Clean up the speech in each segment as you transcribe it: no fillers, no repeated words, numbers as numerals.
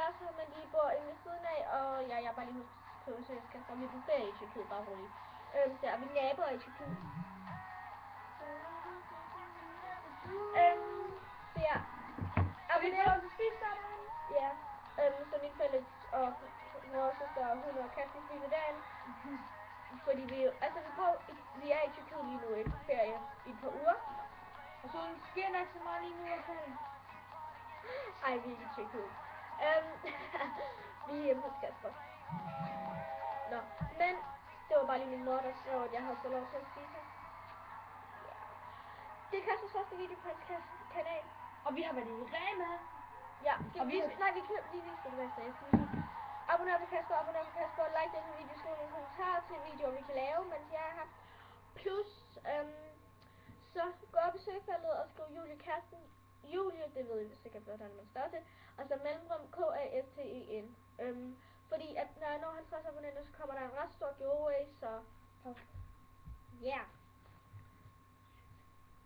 kæreste, men de bor inde ved siden af, og ja, jeg er bare lige hos Køge, så jeg skal komme på ferie i Tyrkiet, bare roligt. Så er vi naboer i Tyrkiet. Så ja. Abonner. Ja. Så mine forældre og mor og søster og hun og Kasper spiser derinde. Fordi vi er i Tyrkiet lige nu på ferie i et par uger. Og så sker ikke så meget lige nu i hvert fald. Ej, vi er ikke i Tyrkiet. Vi er hjemme hos Kasper. Nå, men det var bare lige min mor, der skrev, at jeg havde fået lov til at spise. Ja. Det er Kaspers første video på hans kanal. Og vi har været i Rema. Ja, og vi viser det næste. Jeg skal lige sige, abonner på Kasper, like denne video, skriv nogle kommentarer til videoer, vi kan lave, mens jeg er her. Plus, så gå op i søgefeltet og skriv Julie Karsten. Julie, det ved I sikkert, hvordan man står til. Og så mellemrum KASTEN. Fordi at når jeg når 50 abonnenter, så kommer der en ret stor giveaway, så ja.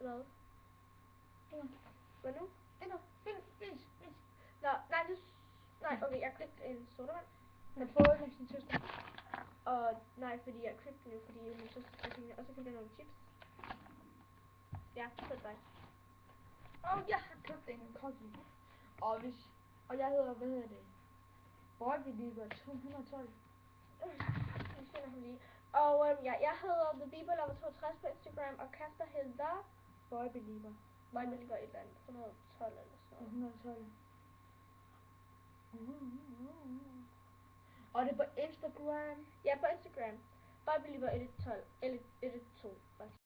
Hvad? Hvad nu? Nå, nej, okay, jeg købte en sodavand. Med både med sin søster. Og nej, fordi jeg købte den jo, fordi min søster skal finde, og så købte jeg nogle chips. Ja, så dig. Og jeg har købt en cookie. Og jeg hedder, hvad hedder det? Boybeliever 212. Jeg finder ham lige. Og ja, jeg hedder The Bieber Lover 62 på Instagram, og Kasper hedder Boybeliever. Boybeliever et eller andet, 112 eller sådan noget. 112. Og det er på Instagram. Ja, på Instagram. Boybeliever 112, eller 112, faktisk.